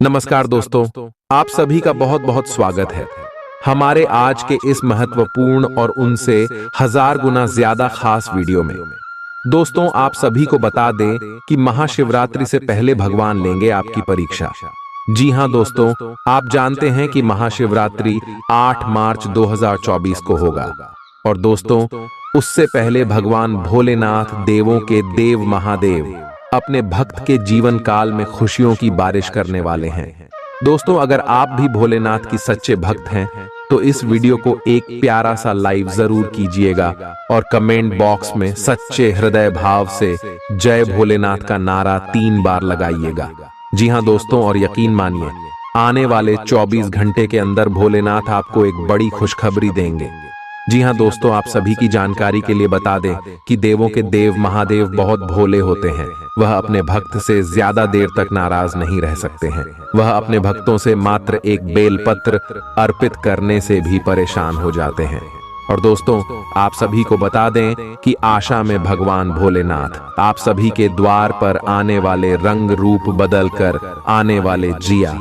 नमस्कार दोस्तों, आप सभी का बहुत बहुत स्वागत है हमारे आज के इस महत्वपूर्ण और उनसे हजार गुना ज्यादा खास वीडियो में। दोस्तों, आप सभी को बता दें कि महाशिवरात्रि से पहले भगवान लेंगे आपकी परीक्षा। जी हां दोस्तों, आप जानते हैं कि महाशिवरात्रि 8 मार्च 2024 को होगा। और दोस्तों, उससे पहले भगवान भोलेनाथ, देवों के देव महादेव, अपने भक्त के जीवन काल में खुशियों की बारिश करने वाले हैं। दोस्तों, अगर आप भी भोलेनाथ की सच्चे भक्त हैं तो इस वीडियो को एक प्यारा सा लाइक जरूर कीजिएगा और कमेंट बॉक्स में सच्चे हृदय भाव से जय भोलेनाथ का नारा 3 बार लगाइएगा। जी हां दोस्तों, और यकीन मानिए, आने वाले 24 घंटे के अंदर भोलेनाथ आपको एक बड़ी खुशखबरी देंगे। जी हां दोस्तों, आप सभी की जानकारी के लिए बता दें कि देवों के देव महादेव बहुत भोले होते हैं। वह अपने भक्त से ज्यादा देर तक नाराज नहीं रह सकते हैं। वह अपने भक्तों से मात्र एक बेलपत्र अर्पित करने से भी परेशान हो जाते हैं। और दोस्तों, आप सभी को बता दें कि आशा में भगवान भोलेनाथ आप सभी के द्वार पर आने वाले रंग रूप बदल कर आने वाले जिया।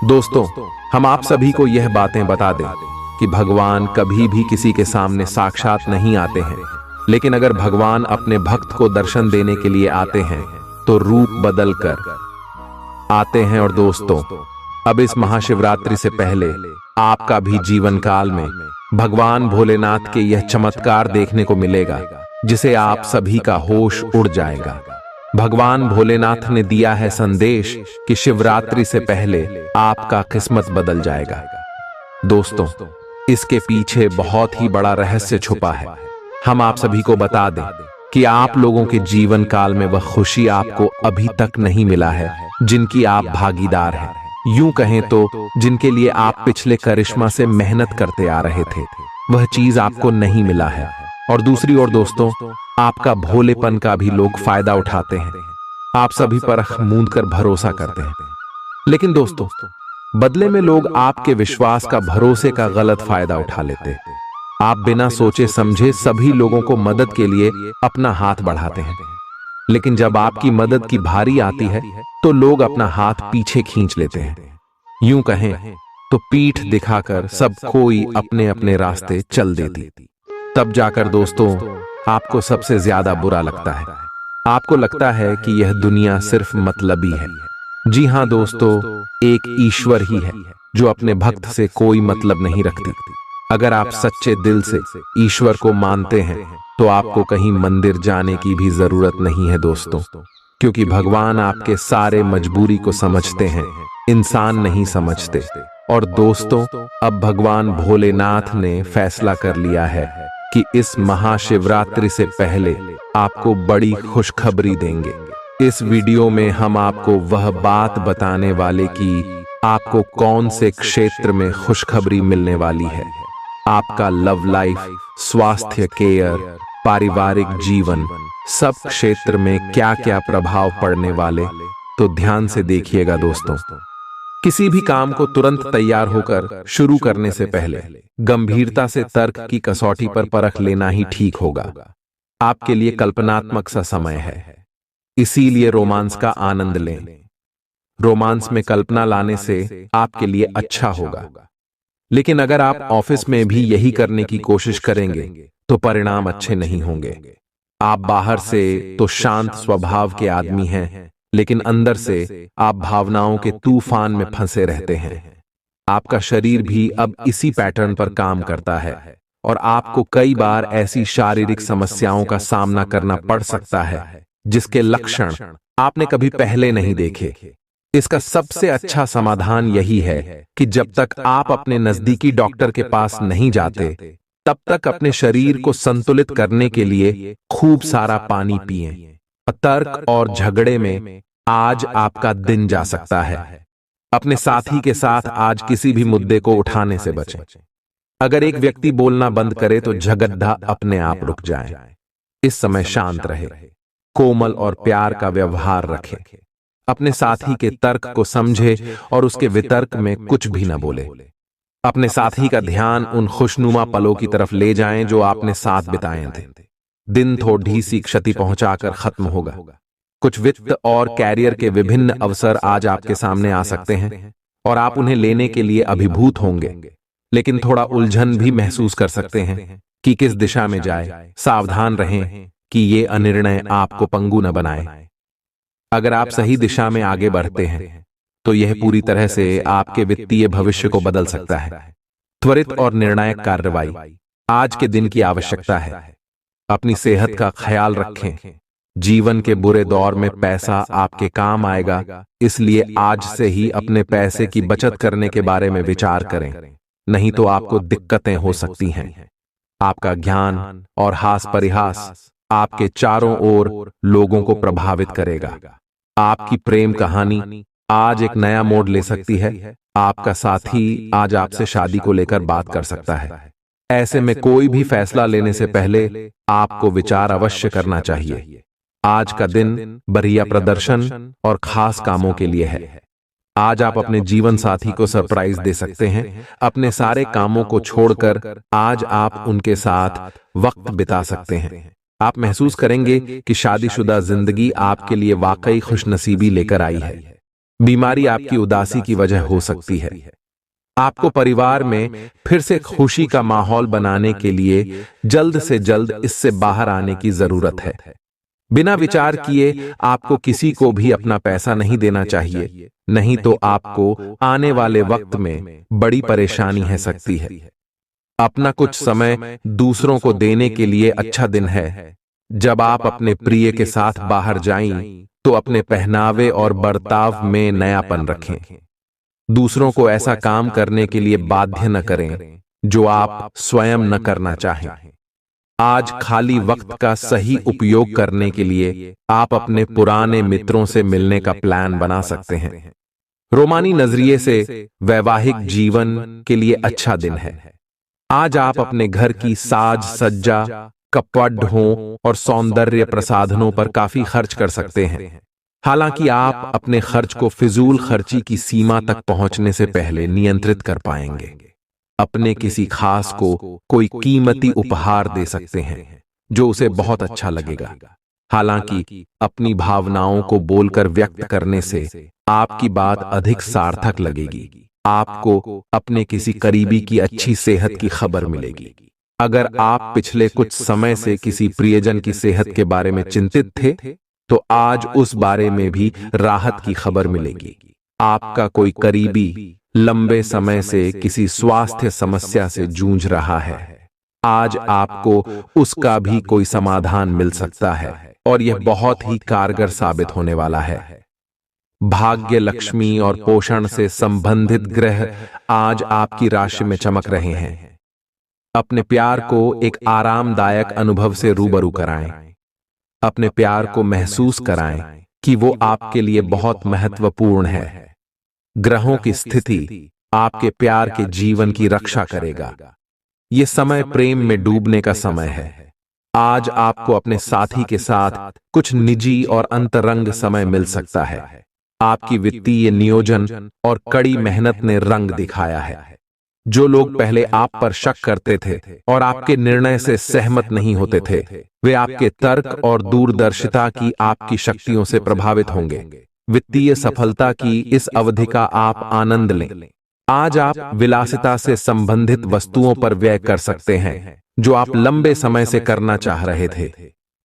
दोस्तों, हम आप सभी को यह बातें बता दें कि भगवान कभी भी किसी के सामने साक्षात नहीं आते हैं, लेकिन अगर भगवान अपने भक्त को दर्शन देने के लिए आते हैं तो रूप बदल कर आते हैं। और दोस्तों, अब इस महाशिवरात्रि से पहले आपका भी जीवन काल में भगवान भोलेनाथ के यह चमत्कार देखने को मिलेगा जिसे आप सभी का होश उड़ जाएगा। भगवान भोलेनाथ ने दिया है संदेश कि शिवरात्रि से पहले आपका किस्मत बदल जाएगा। दोस्तों, इसके पीछे बहुत ही बड़ा रहस्य छुपा है। हम आप सभी को बता दें कि आप लोगों के जीवन काल में वह खुशी आपको अभी तक नहीं मिला है जिनकी आप भागीदार हैं। यूं कहें तो जिनके लिए आप पिछले करिश्मा से मेहनत करते आ रहे थे, वह चीज आपको नहीं मिला है। और दूसरी ओर दोस्तों, आपका भोलेपन का भी लोग फायदा उठाते हैं। आप सभी पर आंख मूंद कर भरोसा करते हैं, लेकिन दोस्तों, बदले में लोग आपके विश्वास का, भरोसे का गलत फायदा उठा लेते हैं। आप बिना सोचे समझे सभी लोगों को मदद के लिए अपना हाथ बढ़ाते हैं, लेकिन जब आपकी मदद की भारी आती है तो लोग अपना हाथ पीछे खींच लेते हैं। यूं कहें तो पीठ दिखाकर सब कोई अपने अपने रास्ते चल देती। तब जाकर दोस्तों, आपको सबसे ज्यादा बुरा लगता है। आपको लगता है कि यह दुनिया सिर्फ मतलबी है। जी हां दोस्तों, एक ईश्वर ही है जो अपने भक्त से कोई मतलब नहीं रखती। अगर आप सच्चे दिल से ईश्वर को मानते हैं तो आपको कहीं मंदिर जाने की भी जरूरत नहीं है दोस्तों, क्योंकि भगवान आपके सारे मजबूरी को समझते हैं, इंसान नहीं समझते। और दोस्तों, अब भगवान भोलेनाथ ने फैसला कर लिया है कि इस महाशिवरात्रि से पहले आपको बड़ी खुशखबरी देंगे। इस वीडियो में हम आपको वह बात बताने वाले कि आपको कौन से क्षेत्र में खुशखबरी मिलने वाली है। आपका लव लाइफ, स्वास्थ्य केयर, पारिवारिक जीवन, सब क्षेत्र में क्या क्या प्रभाव पड़ने वाले, तो ध्यान से देखिएगा दोस्तों। किसी भी काम को तुरंत तैयार होकर शुरू करने से पहले गंभीरता से तर्क की कसौटी पर परख लेना ही ठीक होगा। आपके लिए कल्पनात्मक सा समय है, इसीलिए रोमांस का आनंद लें। रोमांस में कल्पना लाने से आपके लिए अच्छा होगा, लेकिन अगर आप ऑफिस में भी यही करने की कोशिश करेंगे तो परिणाम अच्छे नहीं होंगे। आप बाहर से तो शांत स्वभाव के आदमी हैं, लेकिन अंदर से आप भावनाओं के तूफान में फंसे रहते हैं। आपका शरीर भी अब इसी पैटर्न पर काम करता है और आपको कई बार ऐसी शारीरिक समस्याओं का सामना करना पड़ सकता है जिसके लक्षण आपने कभी पहले नहीं देखे। इसका सबसे अच्छा समाधान यही है कि जब तक आप अपने नजदीकी डॉक्टर के पास नहीं जाते, तब तक अपने शरीर को संतुलित करने के लिए खूब सारा पानी पिएं। तर्क और झगड़े में आज आपका दिन जा सकता है। अपने साथी के साथ आज किसी भी मुद्दे को उठाने से बचें। अगर एक व्यक्ति बोलना बंद करे तो झगड़ा अपने आप रुक जाए। इस समय शांत रहे, कोमल और प्यार का व्यवहार रखें। अपने साथी के तर्क को समझे और उसके वितर्क में कुछ भी न बोले। अपने साथी का ध्यान उन खुशनुमा पलों की तरफ ले जाएं जो आपने साथ बिताए थे। दिन थोड़ी सी क्षति पहुंचाकर खत्म होगा, कुछ वित्त और कैरियर के विभिन्न अवसर आज आपके सामने आ सकते हैं और आप उन्हें लेने के लिए अभिभूत होंगे, लेकिन थोड़ा उलझन भी महसूस कर सकते हैं कि किस दिशा में जाए। सावधान रहें कि ये अनिर्णय आपको पंगु न बनाए। अगर आप सही दिशा में आगे बढ़ते हैं तो यह पूरी तरह से आपके वित्तीय भविष्य को बदल सकता है। त्वरित और निर्णायक कार्रवाई आज के दिन की आवश्यकता है। अपनी सेहत का ख्याल रखें। जीवन के बुरे दौर में पैसा आपके काम आएगा, इसलिए आज से ही अपने पैसे की बचत करने के बारे में विचार करें, नहीं तो आपको दिक्कतें हो सकती हैं। आपका ज्ञान और हास परिहास आपके चारों ओर लोगों को प्रभावित करेगा। आपकी प्रेम कहानी आज एक नया मोड़ ले सकती है। आपका साथी आज आपसे शादी को लेकर बात कर सकता है। ऐसे में कोई भी फैसला लेने से पहले आपको विचार अवश्य करना चाहिए। आज का दिन बढ़िया प्रदर्शन और खास कामों के लिए है। आज आप अपने जीवन साथी को सरप्राइज दे सकते हैं। अपने सारे कामों को छोड़कर आज आप उनके साथ वक्त बिता सकते हैं। आप महसूस करेंगे कि शादीशुदा जिंदगी आपके लिए वाकई खुशनसीबी लेकर आई है। बीमारी आपकी उदासी की वजह हो सकती है। आपको परिवार में फिर से खुशी का माहौल बनाने के लिए जल्द से जल्द इससे बाहर आने की जरूरत है। बिना विचार किए आपको किसी को भी अपना पैसा नहीं देना चाहिए, नहीं तो आपको आने वाले वक्त में बड़ी परेशानी है सकती है। अपना कुछ समय दूसरों को देने के लिए अच्छा दिन है। जब आप अपने प्रिय के साथ बाहर जाएं, तो अपने पहनावे और बर्ताव में नयापन रखें। दूसरों को ऐसा काम करने के लिए बाध्य न करें जो आप स्वयं न करना चाहें। आज खाली वक्त का सही उपयोग करने के लिए आप अपने पुराने मित्रों से मिलने का प्लान बना सकते हैं। रोमानी नजरिए से वैवाहिक जीवन के लिए अच्छा दिन है। आज आप अपने घर की साज सज्जा, कपड़ों और सौंदर्य प्रसाधनों पर काफी खर्च कर सकते हैं। हालांकि आप अपने खर्च को फिजूल खर्ची की सीमा तक पहुंचने से पहले नियंत्रित कर पाएंगे। अपने किसी खास को कोई कीमती उपहार दे सकते हैं जो उसे बहुत अच्छा लगेगा। हालांकि अपनी भावनाओं को बोलकर व्यक्त करने से आपकी बात अधिक सार्थक लगेगी। आपको अपने किसी करीबी की अच्छी सेहत की खबर मिलेगी। अगर आप पिछले कुछ समय से किसी प्रियजन की सेहत के बारे में चिंतित थे, तो आज उस बारे में भी राहत की खबर मिलेगी। आपका कोई करीबी लंबे समय से किसी स्वास्थ्य समस्या से जूझ रहा है। आज आपको उसका भी कोई समाधान मिल सकता है और यह बहुत ही कारगर साबित होने वाला है। भाग्य, लक्ष्मी और पोषण से संबंधित ग्रह आज आपकी राशि में चमक रहे हैं। अपने प्यार को एक आरामदायक अनुभव से रूबरू कराएं। अपने प्यार को महसूस कराएं कि वो आपके लिए बहुत महत्वपूर्ण है। ग्रहों की स्थिति आपके प्यार के जीवन की रक्षा करेगा। ये समय प्रेम में डूबने का समय है। आज आपको अपने साथी के साथ कुछ निजी और अंतरंग समय मिल सकता है। आपकी वित्तीय नियोजन और कड़ी मेहनत ने रंग दिखाया है। जो लोग पहले आप पर शक करते थे और आपके निर्णय से सहमत नहीं होते थे, वे आपके तर्क और दूरदर्शिता की आपकी शक्तियों से प्रभावित होंगे। वित्तीय सफलता की इस अवधि का आप आनंद लें। आज आप विलासिता से संबंधित वस्तुओं पर व्यय कर सकते हैं जो आप लंबे समय से करना चाह रहे थे।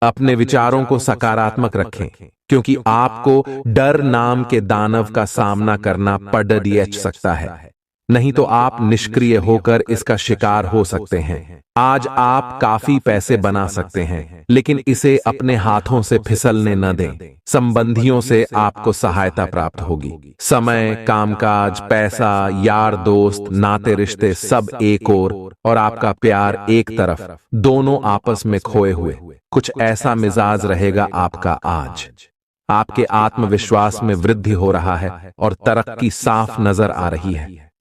अपने विचारों को सकारात्मक रखें, क्योंकि आपको डर नाम के दानव का सामना करना पड़ सकता है। नहीं तो आप निष्क्रिय होकर इसका शिकार हो सकते हैं। आज आप काफी पैसे बना सकते हैं, लेकिन इसे अपने हाथों से फिसलने न दें। संबंधियों से आपको सहायता प्राप्त होगी। समय, कामकाज, पैसा, यार दोस्त, नाते रिश्ते सब एक और आपका प्यार एक तरफ, दोनों आपस में खोए हुए। कुछ ऐसा मिजाज रहेगा आपका आज। आपके आत्मविश्वास में वृद्धि हो रहा है और तरक्की साफ नजर आ रही है।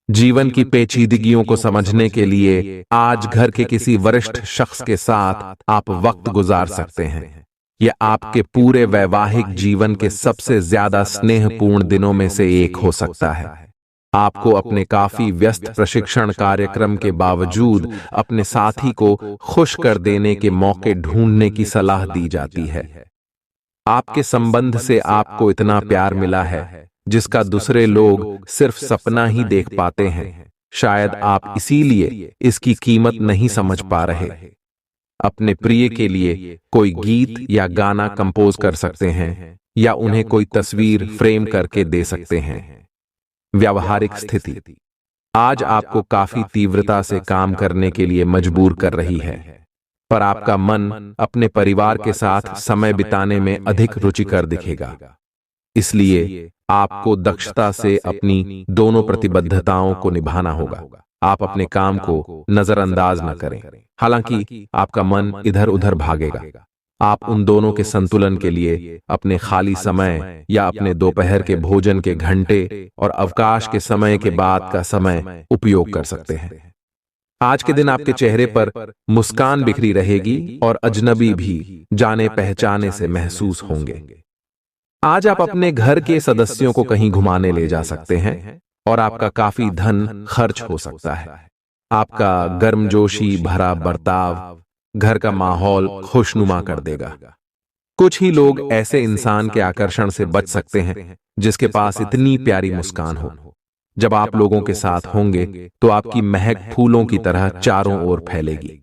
जीवन की पेचीदगियों को समझने के लिए आज घर के किसी वरिष्ठ शख्स के साथ आप वक्त गुजार सकते हैं। यह आपके पूरे वैवाहिक जीवन के सबसे ज्यादा स्नेहपूर्ण दिनों में से एक हो सकता है। आपको अपने काफी व्यस्त प्रशिक्षण कार्यक्रम के बावजूद अपने साथी को खुश कर देने के मौके ढूंढने की सलाह दी जाती है। आपके संबंध से आपको इतना प्यार मिला है जिसका दूसरे लोग सिर्फ सपना ही देख पाते हैं। शायद आप इसीलिए इसकी कीमत नहीं समझ पा रहे। अपने प्रिय के लिए कोई गीत या गाना कंपोज कर सकते हैं या उन्हें कोई तस्वीर फ्रेम करके दे सकते हैं। व्यावहारिक स्थिति आज आपको काफी तीव्रता से काम करने के लिए मजबूर कर रही है, पर आपका मन अपने परिवार के साथ समय बिताने में अधिक रुचिकर दिखेगा। इसलिए आपको दक्षता से अपनी दोनों प्रतिबद्धताओं को निभाना होगा। आप अपने काम को नजरअंदाज न करें, हालांकि आपका मन इधर उधर भागेगा। आप उन दोनों के संतुलन के लिए अपने खाली समय या अपने दोपहर के भोजन के घंटे और अवकाश के समय के बाद का समय उपयोग कर सकते हैं। आज के दिन आपके चेहरे पर मुस्कान बिखरी रहेगी और अजनबी भी जाने पहचाने से महसूस होंगे। आज आप अपने घर के सदस्यों को कहीं घुमाने ले जा सकते हैं और आपका काफी धन खर्च हो सकता है। आपका गर्मजोशी भरा बर्ताव घर का माहौल खुशनुमा कर देगा। कुछ ही लोग ऐसे इंसान के आकर्षण से बच सकते हैं जिसके पास इतनी प्यारी मुस्कान हो। जब आप लोगों के साथ होंगे तो आपकी महक फूलों की तरह चारों ओर फैलेगी।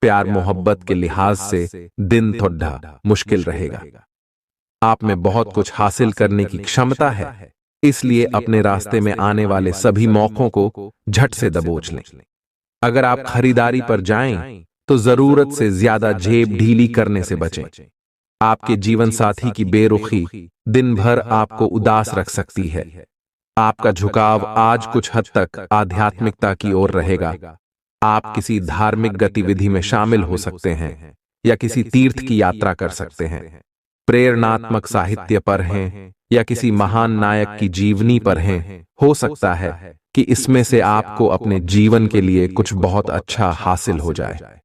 प्यार मोहब्बत के लिहाज से दिन थोड़ा मुश्किल रहेगा। आप में बहुत कुछ हासिल करने की क्षमता है, इसलिए अपने रास्ते में आने वाले सभी मौकों को झट से दबोच लें। अगर आप खरीदारी पर जाएं तो जरूरत से ज्यादा जेब ढीली करने से बचें। आपके जीवन साथी की बेरुखी दिन भर आपको उदास रख सकती है। आपका झुकाव आज कुछ हद तक आध्यात्मिकता की ओर रहेगा। आप किसी धार्मिक गतिविधि में शामिल हो सकते हैं या किसी तीर्थ की यात्रा कर सकते हैं। प्रेरणात्मक साहित्य पर हैं या किसी महान नायक की जीवनी पर हैं। हो सकता है कि इसमें से आपको अपने जीवन के लिए कुछ बहुत अच्छा हासिल हो जाए।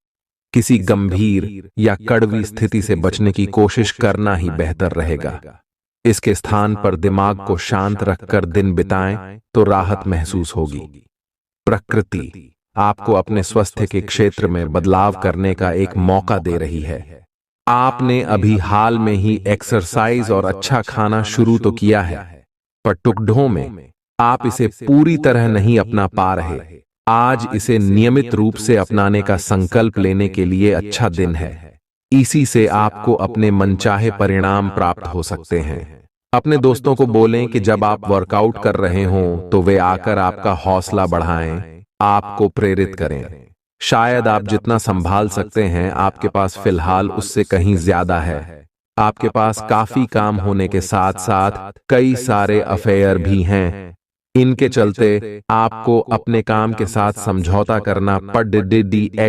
किसी गंभीर या कड़वी स्थिति से बचने की कोशिश करना ही बेहतर रहेगा। इसके स्थान पर दिमाग को शांत रखकर दिन बिताएं तो राहत महसूस होगी। प्रकृति आपको अपने स्वास्थ्य के क्षेत्र में बदलाव करने का एक मौका दे रही है। आपने अभी हाल में ही एक्सरसाइज और अच्छा खाना शुरू तो किया है, पर टुकड़ों में आप इसे पूरी तरह नहीं अपना पा रहे। आज इसे नियमित रूप से अपनाने का संकल्प लेने के लिए अच्छा दिन है। इसी से आपको अपने मनचाहे परिणाम प्राप्त हो सकते हैं। अपने दोस्तों को बोलें कि जब आप वर्कआउट कर रहे हों तो वे आकर आपका हौसला बढ़ाएं, आपको प्रेरित करें। शायद आप जितना संभाल सकते हैं आपके पास फिलहाल उससे कहीं ज्यादा है। आपके पास काफी काम होने के साथ साथ कई सारे अफेयर भी हैं। इनके चलते आपको अपने काम के साथ समझौता करना पड़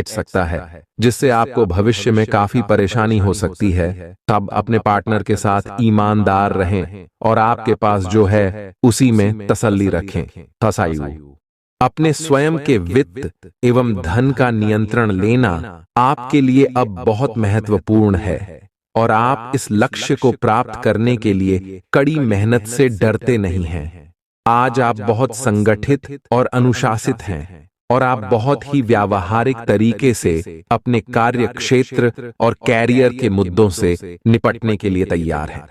सकता है, जिससे आपको भविष्य में काफी परेशानी हो सकती है। तब अपने पार्टनर के साथ ईमानदार रहें और आपके पास जो है उसी में तसल्ली रखें। तसायु अपने स्वयं के वित्त एवं धन का नियंत्रण लेना आपके लिए अब बहुत महत्वपूर्ण है और आप इस लक्ष्य को प्राप्त करने के लिए कड़ी मेहनत से डरते नहीं हैं। आज आप बहुत संगठित और अनुशासित हैं और आप बहुत ही व्यावहारिक तरीके से अपने कार्य क्षेत्र और कैरियर के मुद्दों से निपटने के लिए तैयार हैं।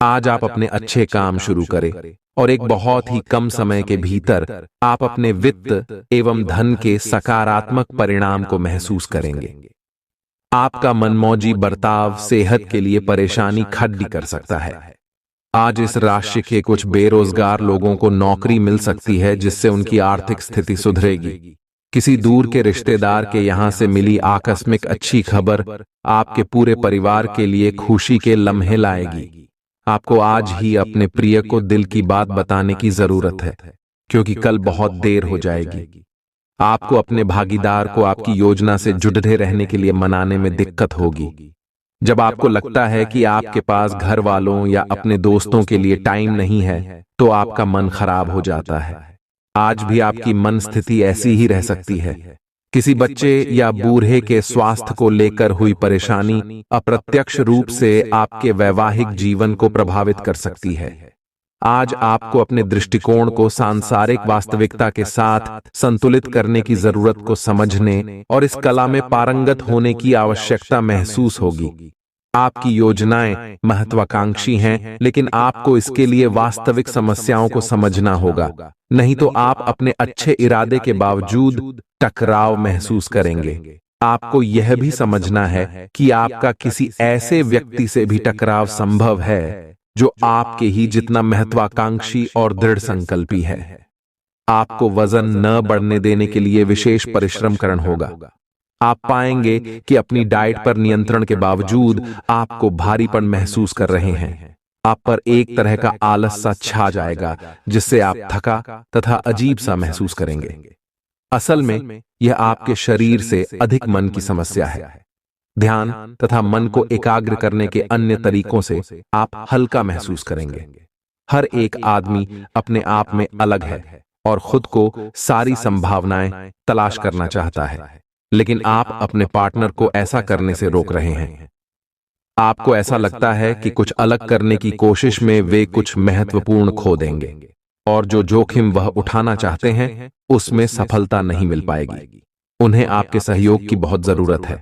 आज आप अपने अच्छे काम शुरू करें और एक बहुत ही कम समय के भीतर आप अपने वित्त एवं धन के सकारात्मक परिणाम को महसूस करेंगे। आपका मनमौजी बर्ताव सेहत के लिए परेशानी खड़ी कर सकता है। आज इस राशि के कुछ बेरोजगार लोगों को नौकरी मिल सकती है जिससे उनकी आर्थिक स्थिति सुधरेगी। किसी दूर के रिश्तेदार के यहां से मिली आकस्मिक अच्छी खबर आपके पूरे परिवार के लिए खुशी के लम्हे लाएगी। आपको आज ही अपने प्रिय को दिल की बात बताने की जरूरत है, क्योंकि कल बहुत देर हो जाएगी। आपको अपने भागीदार को आपकी योजना से जुड़े रहने के लिए मनाने में दिक्कत होगी। जब आपको लगता है कि आपके पास घर वालों या अपने दोस्तों के लिए टाइम नहीं है, तो आपका मन खराब हो जाता है। आज भी आपकी मन स्थिति ऐसी ही रह सकती है। किसी बच्चे या बूढ़े के स्वास्थ्य को लेकर हुई परेशानी अप्रत्यक्ष रूप से आपके वैवाहिक जीवन को प्रभावित कर सकती है। आज आपको अपने दृष्टिकोण को सांसारिक वास्तविकता के साथ संतुलित करने की जरूरत को समझने और इस कला में पारंगत होने की आवश्यकता महसूस होगी। आपकी योजनाएं महत्वाकांक्षी हैं, लेकिन आपको इसके लिए वास्तविक समस्याओं को समझना होगा, नहीं तो आप अपने अच्छे इरादे के बावजूद टकराव महसूस करेंगे। आपको यह भी समझना है कि आपका किसी ऐसे व्यक्ति से भी टकराव संभव है जो आपके ही जितना महत्वाकांक्षी और दृढ़ संकल्पी है। आपको वजन न बढ़ने देने के लिए विशेष परिश्रम करना होगा। आप पाएंगे कि अपनी डाइट पर नियंत्रण के बावजूद आपको भारीपन महसूस कर रहे हैं। आप पर एक तरह का आलस सा छा जाएगा, जिससे आप थका तथा अजीब सा महसूस करेंगे। असल में यह आपके शरीर से अधिक मन की समस्या है। ध्यान तथा मन को एकाग्र करने के अन्य तरीकों से आप हल्का महसूस करेंगे। हर एक आदमी अपने आप में अलग है और खुद को सारी संभावनाएं तलाश करना चाहता है, लेकिन आप अपने पार्टनर को ऐसा करने से रोक रहे हैं। आपको ऐसा लगता है कि कुछ अलग करने की कोशिश में वे कुछ महत्वपूर्ण खो देंगे, और जो जोखिम वह उठाना चाहते हैं उसमें सफलता नहीं मिल पाएगी। उन्हें आपके सहयोग की बहुत जरूरत है।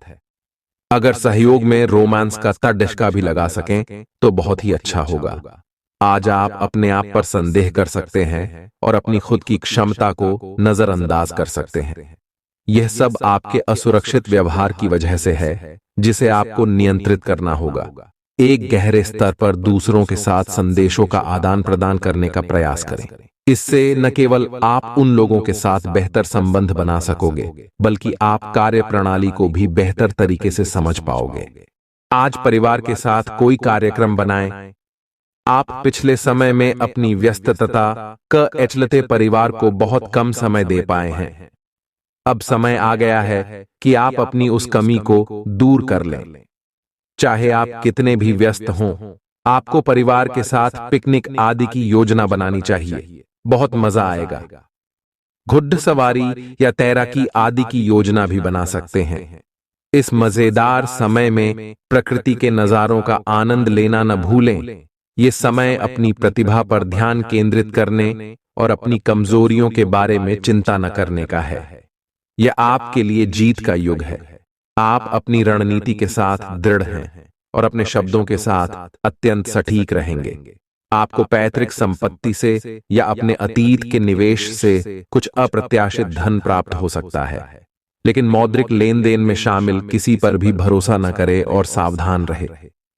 अगर सहयोग में रोमांस का तड़िश्का भी लगा सकें तो बहुत ही अच्छा होगा। आज आप अपने आप पर संदेह कर सकते हैं और अपनी खुद की क्षमता को नजरअंदाज कर सकते हैं। यह सब आपके असुरक्षित व्यवहार की वजह से है, जिसे आपको नियंत्रित करना होगा। एक गहरे स्तर पर दूसरों के साथ संदेशों का आदान प्रदान करने का प्रयास करें। इससे न केवल आप उन लोगों के साथ बेहतर संबंध बना सकोगे, बल्कि आप कार्य प्रणाली को भी बेहतर तरीके से समझ पाओगे। आज परिवार के साथ कोई कार्यक्रम बनाएं। आप पिछले समय में अपनी व्यस्तता क एचलते परिवार को बहुत कम समय दे पाए हैं। अब समय आ गया है कि आप अपनी उस कमी को दूर कर लें। चाहे आप कितने भी व्यस्त हों, आपको परिवार के साथ पिकनिक आदि की योजना बनानी चाहिए। बहुत मजा आएगा। घुड़सवारी या तैराकी आदि की योजना भी बना सकते हैं। इस मजेदार समय में प्रकृति के नजारों का आनंद लेना न भूलें। ये समय अपनी प्रतिभा पर ध्यान केंद्रित करने और अपनी कमजोरियों के बारे में चिंता न करने का है। यह आपके लिए जीत का युग है। आप अपनी रणनीति के साथ दृढ़ हैं और अपने शब्दों के साथ अत्यंत सटीक रहेंगे। आपको पैतृक संपत्ति से या अपने अतीत के निवेश से कुछ अप्रत्याशित धन प्राप्त हो सकता है, लेकिन मौद्रिक लेन देन में शामिल किसी पर भी भरोसा न करें और सावधान रहे।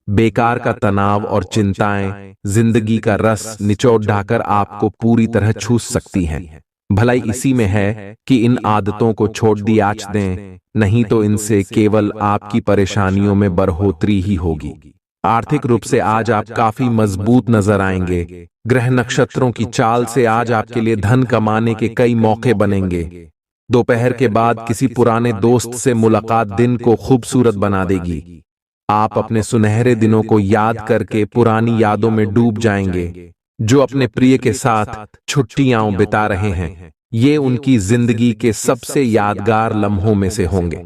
बेकार का तनाव और चिंताएं जिंदगी का रस निचोड़ ढाकर आपको पूरी तरह छूस सकती हैं। भलाई इसी में है कि इन आदतों को छोड़ दी आच दें, नहीं तो इनसे केवल आपकी परेशानियों में बढ़ोतरी ही होगी। आर्थिक रूप से आज आप काफी मजबूत नजर आएंगे। ग्रह नक्षत्रों की चाल से आज आपके लिए धन कमाने के कई मौके बनेंगे। दोपहर के बाद किसी पुराने दोस्त से मुलाकात दिन को खूबसूरत बना देगी। आप अपने सुनहरे दिनों को याद करके पुरानी यादों में डूब जाएंगे। जो अपने प्रिय के साथ छुट्टियां बिता रहे हैं, ये उनकी जिंदगी के सबसे यादगार लम्हों में से होंगे।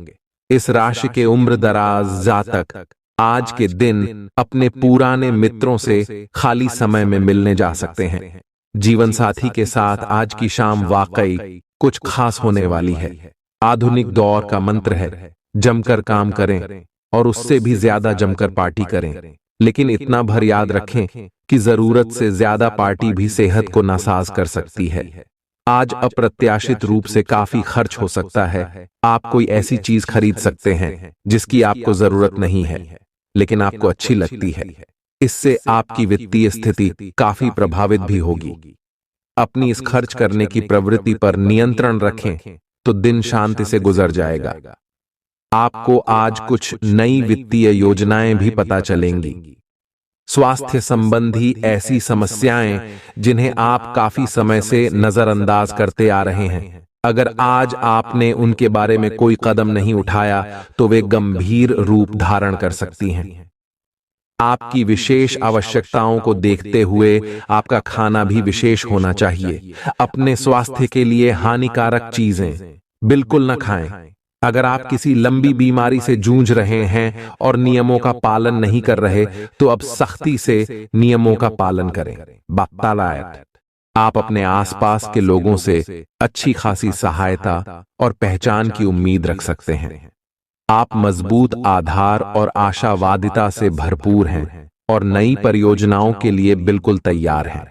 इस राशि के उम्र दराज जातक आज के दिन अपने पुराने मित्रों से खाली समय में मिलने जा सकते हैं। जीवन साथी के साथ आज की शाम वाकई कुछ खास होने वाली है। आधुनिक दौर का मंत्र है, जमकर काम करें और उससे भी ज्यादा जमकर पार्टी करें, लेकिन इतना भर याद रखें कि जरूरत से ज्यादा पार्टी भी सेहत को नासाज कर सकती है। आज अप्रत्याशित रूप से काफी खर्च हो सकता है। आप कोई ऐसी चीज खरीद सकते हैं जिसकी आपको जरूरत नहीं है, लेकिन आपको अच्छी लगती है। इससे आपकी वित्तीय स्थिति काफी प्रभावित भी होगी। अपनी इस खर्च करने की प्रवृत्ति पर नियंत्रण रखें तो दिन शांति से गुजर जाएगा। आपको आज कुछ नई वित्तीय योजनाएं भी पता चलेंगी। स्वास्थ्य संबंधी ऐसी समस्याएं जिन्हें आप काफी समय से नजरअंदाज करते आ रहे हैं, अगर आज आपने उनके बारे में कोई कदम नहीं उठाया तो वे गंभीर रूप धारण कर सकती हैं। आपकी विशेष आवश्यकताओं को देखते हुए आपका खाना भी विशेष होना चाहिए। अपने स्वास्थ्य के लिए हानिकारक चीजें बिल्कुल न खाएं। अगर आप किसी लंबी बीमारी से जूझ रहे हैं और नियमों का पालन नहीं कर रहे, तो अब सख्ती से नियमों का पालन करें। बातालायत आप अपने आसपास के लोगों से अच्छी खासी सहायता और पहचान की उम्मीद रख सकते हैं। आप मजबूत आधार और आशावादिता से भरपूर हैं और नई परियोजनाओं के लिए बिल्कुल तैयार हैं।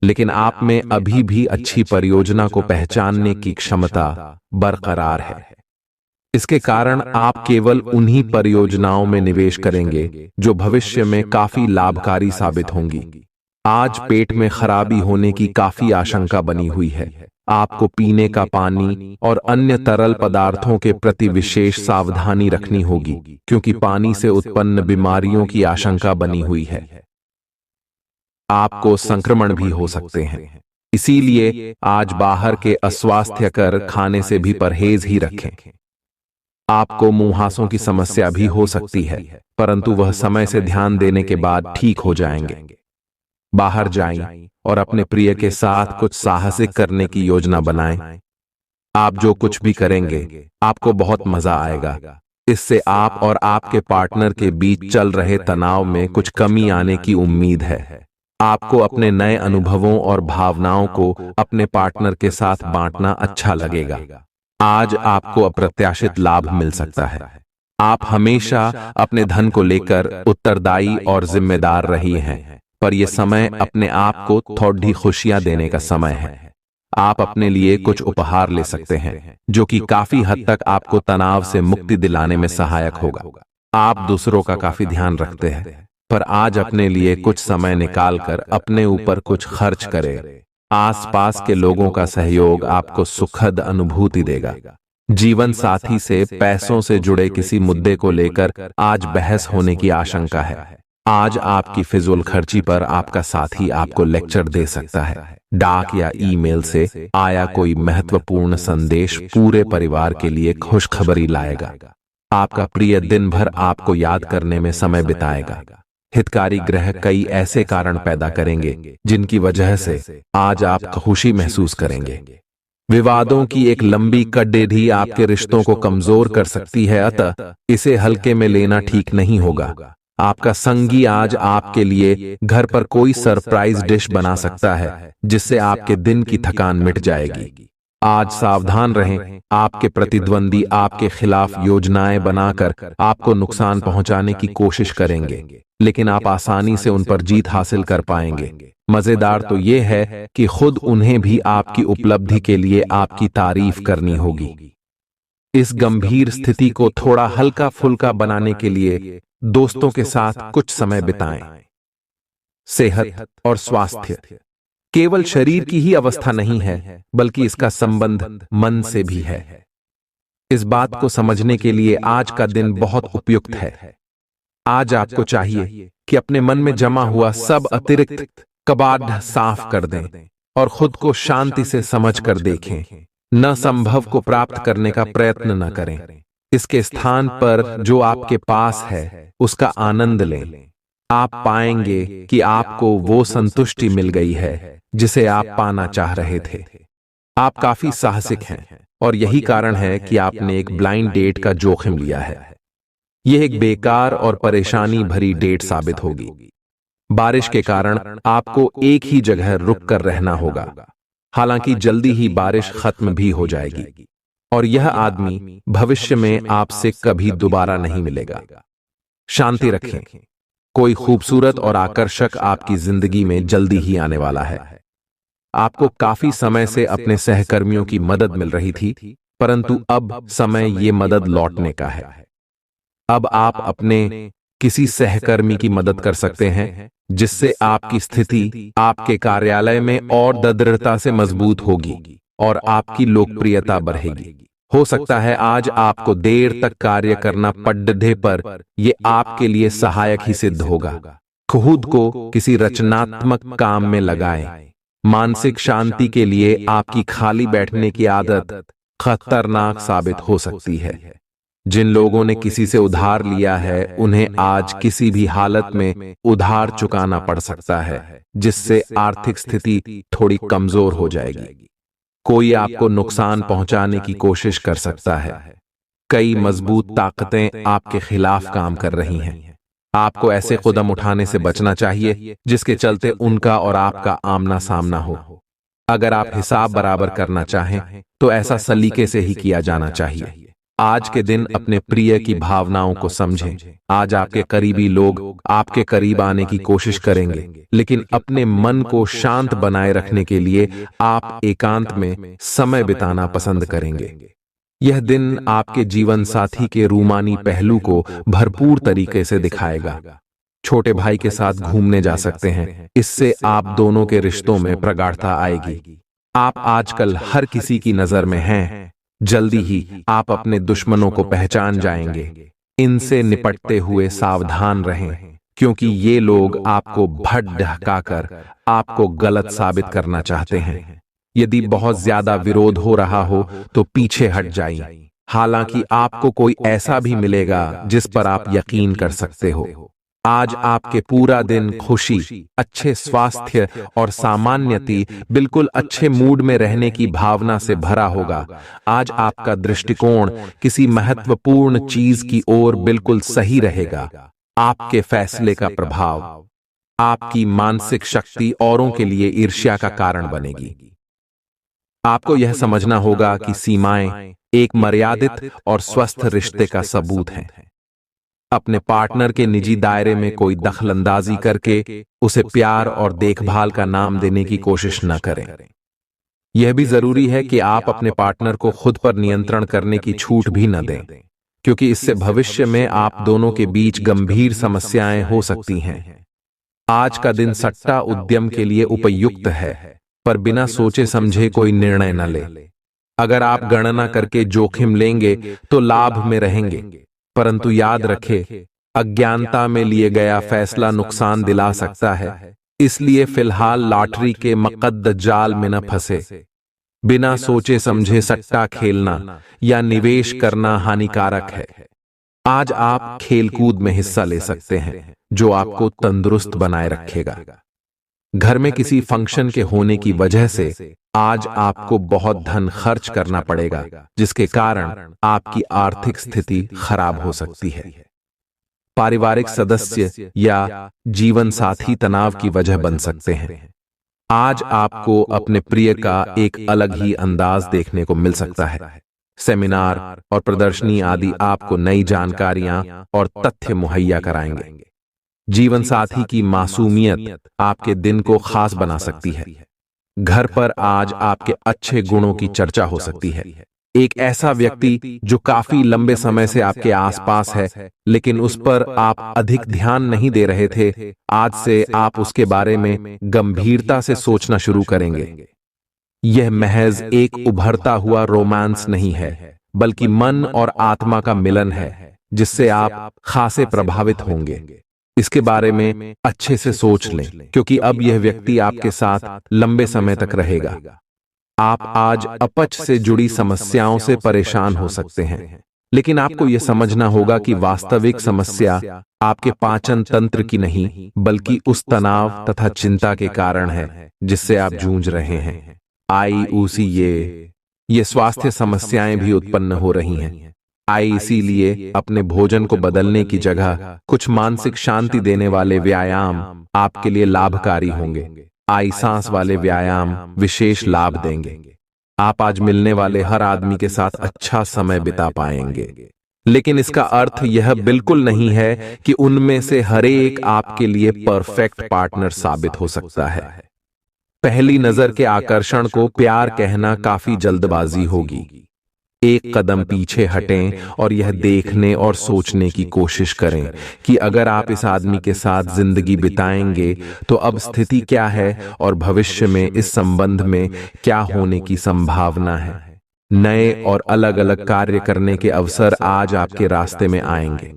लेकिन आप में अभी भी अच्छी परियोजना को पहचानने की क्षमता बरकरार है। इसके कारण आप केवल उन्हीं परियोजनाओं में निवेश करेंगे जो भविष्य में काफी लाभकारी साबित होंगी। आज पेट में खराबी होने की काफी आशंका बनी हुई है। आपको पीने का पानी और अन्य तरल पदार्थों के प्रति विशेष सावधानी रखनी होगी, क्योंकि पानी से उत्पन्न बीमारियों की आशंका बनी हुई है। आपको संक्रमण भी हो सकते हैं, इसीलिए आज बाहर के अस्वास्थ्यकर खाने से भी परहेज ही रखें। आपको मुंहासों की समस्या भी हो सकती है, परंतु वह समय से ध्यान देने के बाद ठीक हो जाएंगे। बाहर जाएं और अपने प्रिय के साथ कुछ साहसिक करने की योजना बनाएं। आप जो कुछ भी करेंगे, आपको बहुत मजा आएगा। इससे आप और आपके पार्टनर के बीच चल रहे तनाव में कुछ कमी आने की उम्मीद है। आपको अपने नए अनुभवों और भावनाओं को अपने पार्टनर के साथ बांटना अच्छा लगेगा। आज आपको अप्रत्याशित लाभ मिल सकता है। आप हमेशा अपने धन को लेकर उत्तरदायी और जिम्मेदार रही हैं, पर यह समय अपने आप को थोड़ी खुशियां देने का समय है। आप अपने लिए कुछ उपहार ले सकते हैं, जो कि काफी हद तक आपको तनाव से मुक्ति दिलाने में सहायक होगा। आप दूसरों का काफी ध्यान रखते हैं, पर आज अपने लिए कुछ समय निकालकर अपने ऊपर कुछ खर्च करें। आसपास के लोगों का सहयोग आपको सुखद अनुभूति देगा। जीवन साथी से पैसों से जुड़े किसी मुद्दे को लेकर आज बहस होने की आशंका है। आज आपकी फिजूल खर्ची पर आपका साथी आपको लेक्चर दे सकता है। डाक या ईमेल से आया कोई महत्वपूर्ण संदेश पूरे परिवार के लिए खुशखबरी लाएगा। आपका प्रिय दिन भर आपको याद करने में समय बिताएगा। हितकारी ग्रह कई ऐसे कारण पैदा करेंगे जिनकी वजह से आज आप खुशी महसूस करेंगे। विवादों की एक लंबी कड़ेढ़ी आपके रिश्तों को कमजोर कर सकती है, अतः इसे हल्के में लेना ठीक नहीं होगा। आपका संगी आज आपके लिए घर पर कोई सरप्राइज डिश बना सकता है, जिससे आपके दिन की थकान मिट जाएगी। आज सावधान रहें, आपके प्रतिद्वंदी आपके खिलाफ योजनाएं बनाकर आपको नुकसान पहुंचाने की कोशिश करेंगे, लेकिन आप आसानी से उन पर जीत हासिल कर पाएंगे। मजेदार तो यह है कि खुद उन्हें भी आपकी उपलब्धि के लिए आपकी तारीफ करनी होगी। इस गंभीर स्थिति को थोड़ा हल्का फुल्का बनाने के लिए दोस्तों के साथ कुछ समय बिताएं। सेहत और स्वास्थ्य केवल शरीर की ही अवस्था नहीं है, बल्कि इसका संबंध मन से भी है। इस बात को समझने के लिए आज का दिन बहुत उपयुक्त है। आज आपको चाहिए कि अपने मन में जमा हुआ सब अतिरिक्त कबाड़ साफ कर दें और खुद को शांति से समझकर देखें। न संभव को प्राप्त करने का प्रयत्न न करें। इसके स्थान पर जो आपके पास है उसका आनंद लें। आप पाएंगे कि आपको वो संतुष्टि मिल गई है जिसे आप पाना चाह रहे थे। आप काफी साहसिक हैं और यही कारण है कि आपने एक ब्लाइंड डेट का जोखिम लिया है। यह एक बेकार और परेशानी भरी डेट साबित होगी। बारिश के कारण आपको एक ही जगह रुक कर रहना होगा। हालांकि जल्दी ही बारिश खत्म भी हो जाएगी और यह आदमी भविष्य में आपसे कभी दोबारा नहीं मिलेगा। शांति रखें। कोई खूबसूरत और आकर्षक आपकी जिंदगी में जल्दी ही आने वाला है। आपको काफी समय से अपने सहकर्मियों की मदद मिल रही थी, परंतु अब समय ये मदद लौटने का है। अब आप अपने किसी सहकर्मी की मदद कर सकते हैं, जिससे आपकी स्थिति आपके कार्यालय में और दृढ़ता से मजबूत होगी और आपकी लोकप्रियता बढ़ेगी। हो सकता है आज आपको देर तक कार्य करना पड़ने पर यह आपके लिए सहायक ही सिद्ध होगा। खुद को किसी रचनात्मक काम में लगाएं। मानसिक शांति के लिए आपकी खाली बैठने की आदत खतरनाक साबित हो सकती है। जिन लोगों ने किसी से उधार लिया है, उन्हें आज किसी भी हालत में उधार चुकाना पड़ सकता है, जिससे आर्थिक स्थिति थोड़ी कमजोर हो जाएगी। कोई आपको नुकसान पहुंचाने की कोशिश कर सकता है। कई मजबूत ताकतें आपके खिलाफ काम कर रही हैं। आपको ऐसे कदम उठाने से बचना चाहिए जिसके चलते उनका और आपका आमना सामना हो। अगर आप हिसाब बराबर करना चाहें तो ऐसा सलीके से ही किया जाना चाहिए। आज के दिन अपने प्रिय की भावनाओं को समझें। आज आपके करीबी लोग आपके करीब आने की कोशिश करेंगे, लेकिन अपने मन को शांत बनाए रखने के लिए आप एकांत में समय बिताना पसंद करेंगे। यह दिन आपके जीवन साथी के रूमानी पहलू को भरपूर तरीके से दिखाएगा। छोटे भाई के साथ घूमने जा सकते हैं, इससे आप दोनों के रिश्तों में प्रगाढ़ता आएगी। आप आजकल हर किसी की नजर में हैं। जल्दी ही आप अपने दुश्मनों को पहचान जाएंगे। इनसे निपटते हुए सावधान रहें, क्योंकि ये लोग आपको भटकाकर आपको गलत साबित करना चाहते हैं। यदि बहुत ज्यादा विरोध हो रहा हो तो पीछे हट जाइए। हालांकि आपको कोई ऐसा भी मिलेगा जिस पर आप यकीन कर सकते हो। आज आपके पूरा दिन खुशी, अच्छे स्वास्थ्य और सामान्यति, बिल्कुल अच्छे मूड में रहने की भावना से भरा होगा। आज आपका दृष्टिकोण किसी महत्वपूर्ण चीज की ओर बिल्कुल सही रहेगा। आपके फैसले का प्रभाव, आपकी मानसिक शक्ति औरों के लिए ईर्ष्या का कारण बनेगी। आपको यह समझना होगा कि सीमाएं एक मर्यादित और स्वस्थ रिश्ते का सबूत हैं। अपने पार्टनर के निजी दायरे में कोई दखलंदाजी करके उसे प्यार और देखभाल का नाम देने की कोशिश न करें। यह भी जरूरी है कि आप अपने पार्टनर को खुद पर नियंत्रण करने की छूट भी न दें, क्योंकि इससे भविष्य में आप दोनों के बीच गंभीर समस्याएं हो सकती हैं। आज का दिन सट्टा उद्यम के लिए उपयुक्त है, पर बिना सोचे समझे कोई निर्णय न ले। अगर आप गणना करके जोखिम लेंगे तो लाभ में रहेंगे, परंतु याद रखें, अज्ञानता में लिए गया फैसला नुकसान दिला सकता है। इसलिए फिलहाल लॉटरी के मकद्द जाल में न फंसे। बिना सोचे समझे सट्टा खेलना या निवेश करना हानिकारक है। आज आप खेलकूद में हिस्सा ले सकते हैं, जो आपको तंदुरुस्त बनाए रखेगा। घर में किसी फंक्शन के होने की वजह से आज आपको बहुत धन खर्च करना पड़ेगा, जिसके कारण आपकी आर्थिक स्थिति खराब हो सकती है। पारिवारिक सदस्य या जीवन साथी तनाव की वजह बन सकते हैं। आज आपको अपने प्रिय का एक अलग ही अंदाज देखने को मिल सकता है। सेमिनार और प्रदर्शनी आदि आपको नई जानकारियां और तथ्य मुहैया कराएंगे। जीवन साथी की मासूमियत आपके दिन को खास बना सकती है। घर पर आज आपके अच्छे गुणों की चर्चा हो सकती है। एक ऐसा व्यक्ति जो काफी लंबे समय से आपके आसपास है, लेकिन उस पर आप अधिक ध्यान नहीं दे रहे थे, आज से आप उसके बारे में गंभीरता से सोचना शुरू करेंगे। यह महज एक उभरता हुआ रोमांस नहीं है, बल्कि मन और आत्मा का मिलन है, जिससे आप खासे प्रभावित होंगे। इसके बारे में अच्छे से सोच लें, क्योंकि अब यह व्यक्ति आपके साथ लंबे समय तक रहेगा। आप आज अपच से जुड़ी समस्याओं से परेशान हो सकते हैं, लेकिन आपको यह समझना होगा कि वास्तविक समस्या आपके पाचन तंत्र की नहीं, बल्कि उस तनाव तथा चिंता के कारण है जिससे आप जूझ रहे हैं। ये स्वास्थ्य समस्याएं भी उत्पन्न हो रही हैं। इसीलिए अपने भोजन को बदलने की जगह कुछ मानसिक शांति देने वाले व्यायाम आपके लिए लाभकारी होंगे। सांस वाले व्यायाम विशेष लाभ देंगे। आप आज मिलने वाले हर आदमी के साथ अच्छा समय बिता पाएंगे, लेकिन इसका अर्थ यह बिल्कुल नहीं है कि उनमें से हर एक आपके लिए परफेक्ट पार्टनर साबित हो सकता है। पहली नजर के आकर्षण को प्यार कहना काफी जल्दबाजी होगी। एक कदम पीछे हटें और यह देखने और सोचने की कोशिश करें कि अगर आप इस आदमी के साथ जिंदगी बिताएंगे तो अब स्थिति क्या है और भविष्य में इस संबंध में क्या होने की संभावना है। नए और अलग अलग कार्य करने के अवसर आज आपके रास्ते में आएंगे।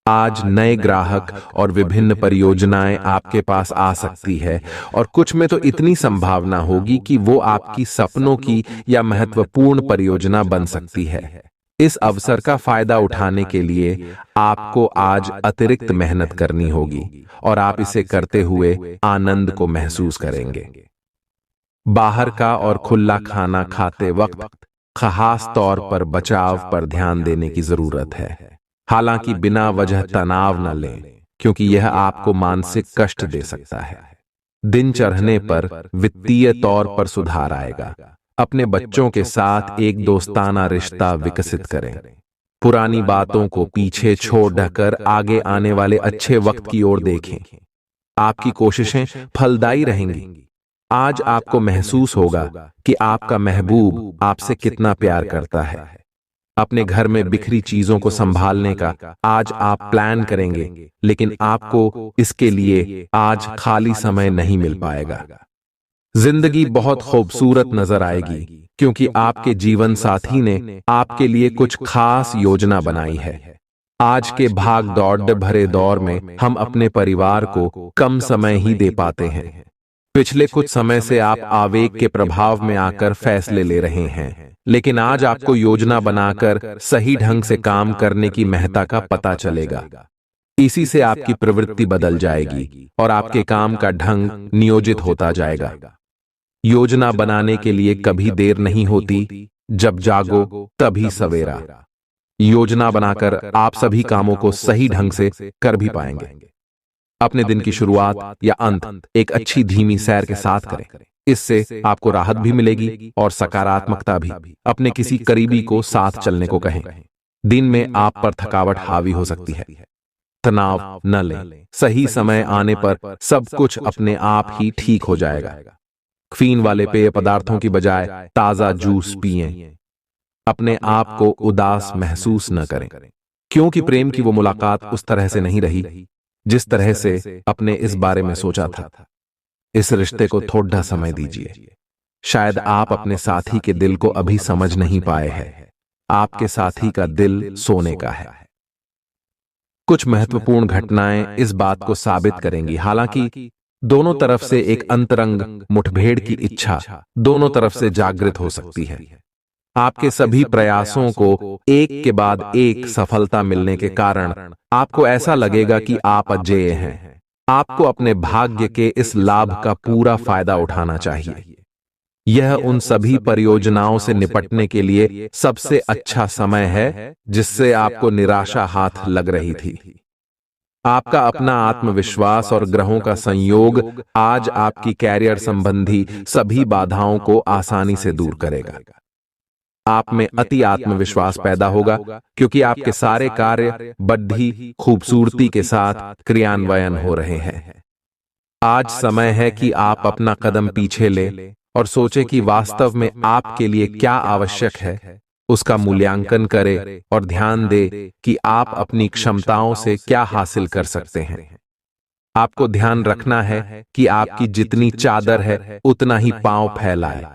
आज नए ग्राहक और विभिन्न परियोजनाएं आपके पास आ सकती है, और कुछ में तो इतनी संभावना होगी कि वो आपकी सपनों की या महत्वपूर्ण परियोजना बन सकती है। इस अवसर का फायदा उठाने के लिए आपको आज अतिरिक्त मेहनत करनी होगी, और आप इसे करते हुए आनंद को महसूस करेंगे। बाहर का और खुला खाना खाते वक्त खास तौर पर बचाव पर ध्यान देने की जरूरत है। हालांकि बिना वजह तनाव न लें, क्योंकि यह आपको मानसिक कष्ट दे सकता है। दिन चढ़ने पर वित्तीय तौर पर सुधार आएगा। अपने बच्चों के साथ एक दोस्ताना रिश्ता विकसित करें। पुरानी बातों को पीछे छोड़कर आगे आने वाले अच्छे वक्त की ओर देखें। आपकी कोशिशें फलदायी रहेंगी। आज आपको महसूस होगा कि आपका महबूब आपसे कितना प्यार करता है। अपने घर में बिखरी चीजों को संभालने का आज आप प्लान करेंगे, लेकिन आपको इसके लिए आज खाली समय नहीं मिल पाएगा। जिंदगी बहुत खूबसूरत नजर आएगी क्योंकि आपके जीवन साथी ने आपके लिए कुछ खास योजना बनाई है। आज के भाग दौड़ भरे दौर में हम अपने परिवार को कम समय ही दे पाते हैं। पिछले कुछ समय से आप आवेग के प्रभाव में आकर फैसले ले रहे हैं, लेकिन आज आपको योजना बनाकर सही ढंग से काम करने की महत्ता का पता चलेगा। इसी से आपकी प्रवृत्ति बदल जाएगी और आपके काम का ढंग नियोजित होता जाएगा। योजना बनाने के लिए कभी देर नहीं होती, जब जागो तभी सवेरा। योजना बनाकर आप सभी कामों को सही ढंग से कर भी पाएंगे। अपने दिन की शुरुआत या अंत एक अच्छी धीमी सैर के साथ करें। इससे आपको राहत भी मिलेगी और सकारात्मकता भी। अपने किसी करीबी को साथ चलने को कहें। दिन में आप पर थकावट हावी हो सकती है, तनाव न लें। सही समय आने पर सब कुछ अपने आप ही ठीक हो जाएगा। कैफीन वाले पेय पदार्थों की बजाय ताजा जूस पिएं। अपने आप को उदास महसूस न करें, क्योंकि प्रेम की वो मुलाकात उस तरह से नहीं रही जिस तरह से अपने इस बारे में सोचा था। इस रिश्ते को थोड़ा समय दीजिए। शायद आप अपने साथी के दिल को अभी समझ नहीं पाए हैं। आपके साथी का दिल सोने का है। कुछ महत्वपूर्ण घटनाएं इस बात को साबित करेंगी। हालांकि दोनों तरफ से एक अंतरंग मुठभेड़ की इच्छा दोनों तरफ से जागृत हो सकती है। आपके सभी प्रयासों को एक के बाद एक सफलता मिलने के कारण आपको ऐसा लगेगा कि आप अजेय हैं। आपको अपने भाग्य के इस लाभ का पूरा फायदा उठाना चाहिए। यह उन सभी परियोजनाओं से निपटने के लिए सबसे अच्छा समय है जिससे आपको निराशा हाथ लग रही थी। आपका अपना आत्मविश्वास और ग्रहों का संयोग आज आपकी कैरियर संबंधी सभी बाधाओं को आसानी से दूर करेगा। आप में अति आत्मविश्वास पैदा होगा क्योंकि आपके सारे कार्य बड़ी खूबसूरती के साथ क्रियान्वयन हो रहे हैं। आज समय है कि आप अपना कदम पीछे लें और सोचें कि वास्तव में आपके लिए क्या आवश्यक है। उसका मूल्यांकन करें और ध्यान दें कि आप अपनी क्षमताओं से क्या हासिल कर सकते हैं। आपको ध्यान रखना है कि आपकी जितनी चादर है उतना ही पांव फैलाए।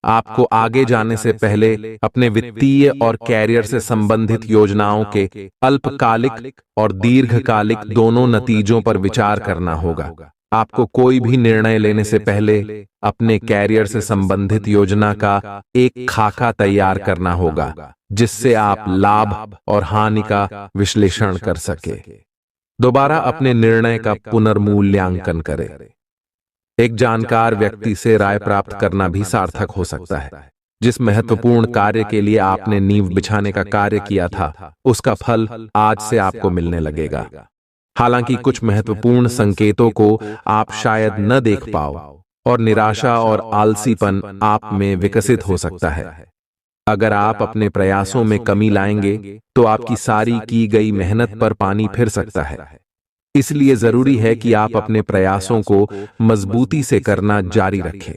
आपको आगे जाने से पहले अपने वित्तीय और कैरियर से संबंधित योजनाओं के अल्पकालिक और दीर्घकालिक दोनों नतीजों पर विचार करना होगा। आपको कोई भी निर्णय लेने से पहले अपने कैरियर से संबंधित योजना का एक खाका तैयार करना होगा, जिससे आप लाभ और हानि का विश्लेषण कर सके। दोबारा अपने निर्णय का पुनर्मूल्यांकन करें। एक जानकार व्यक्ति से राय प्राप्त करना भी सार्थक हो सकता है। जिस महत्वपूर्ण कार्य के लिए आपने नींव बिछाने का कार्य किया था, उसका फल आज से आपको मिलने लगेगा। हालांकि कुछ महत्वपूर्ण संकेतों को आप शायद न देख पाओ और निराशा और आलसीपन आप में विकसित हो सकता है। अगर आप अपने प्रयासों में कमी लाएंगे तो आपकी सारी की गई मेहनत पर पानी फिर सकता है। इसलिए जरूरी है कि आप अपने प्रयासों को मजबूती से करना जारी रखें।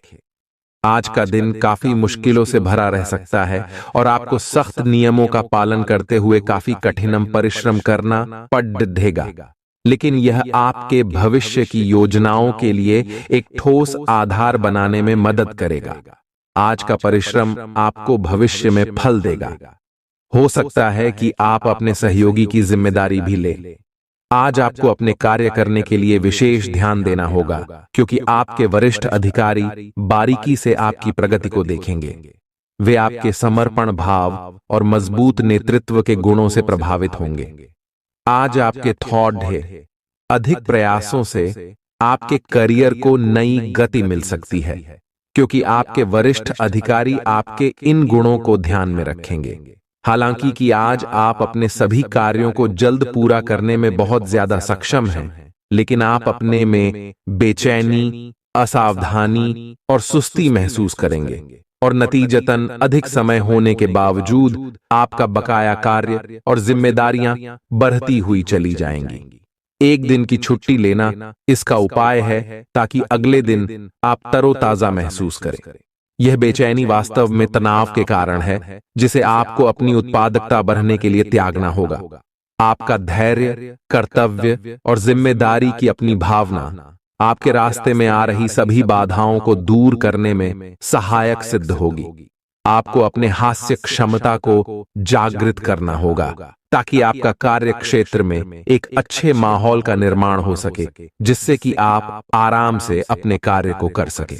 आज का दिन काफी मुश्किलों से भरा रह सकता है और आपको सख्त नियमों का पालन करते हुए काफी कठिन परिश्रम करना पड़ेगा, लेकिन यह आपके भविष्य की योजनाओं के लिए एक ठोस आधार बनाने में मदद करेगा। आज का परिश्रम आपको भविष्य में फल देगा। हो सकता है कि आप अपने सहयोगी की जिम्मेदारी भी लें। आज आपको अपने कार्य करने के लिए विशेष ध्यान देना होगा, क्योंकि आपके वरिष्ठ अधिकारी बारीकी से आपकी प्रगति को देखेंगे। वे आपके समर्पण भाव और मजबूत नेतृत्व के गुणों से प्रभावित होंगे। आज आपके थॉट है। अधिक प्रयासों से आपके करियर को नई गति मिल सकती है, क्योंकि आपके वरिष्ठ अधिकारी आपके इन गुणों को ध्यान में रखेंगे। हालांकि कि आज आप अपने सभी कार्यों को जल्द पूरा करने में बहुत ज्यादा सक्षम हैं, लेकिन आप अपने में बेचैनी, असावधानी और सुस्ती महसूस करेंगे। और नतीजतन अधिक समय होने के बावजूद आपका बकाया कार्य और जिम्मेदारियां बढ़ती हुई चली जाएंगी। एक दिन की छुट्टी लेना इसका उपाय है ताकि अगले दिन आप तरोताजा महसूस करें। यह बेचैनी वास्तव में तनाव के कारण है जिसे आपको अपनी उत्पादकता बढ़ाने के लिए त्यागना होगा। आपका धैर्य, कर्तव्य और जिम्मेदारी की अपनी भावना आपके रास्ते में आ रही सभी बाधाओं को दूर करने में सहायक सिद्ध होगी। आपको अपने हास्य क्षमता को जागृत करना होगा ताकि आपका कार्य क्षेत्र में एक अच्छे माहौल का निर्माण हो सके, जिससे कि आप आराम से अपने कार्य को कर सके।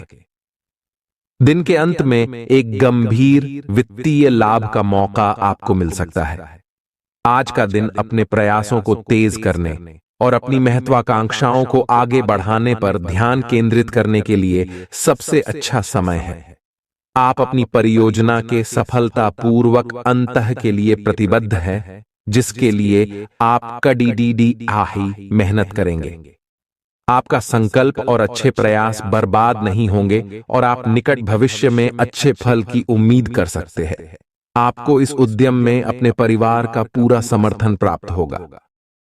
दिन के अंत में एक गंभीर वित्तीय लाभ का मौका आपको मिल सकता है। आज का दिन अपने प्रयासों को तेज करने और अपनी महत्वाकांक्षाओं को आगे बढ़ाने पर ध्यान केंद्रित करने के लिए सबसे अच्छा समय है। आप अपनी परियोजना के सफलतापूर्वक अंत के लिए प्रतिबद्ध हैं, जिसके लिए आप कड़ी मेहनत करेंगे। आपका संकल्प और अच्छे प्रयास बर्बाद नहीं होंगे और आप निकट भविष्य में अच्छे फल की उम्मीद कर सकते हैं। आपको इस उद्यम में अपने परिवार का पूरा समर्थन प्राप्त होगा।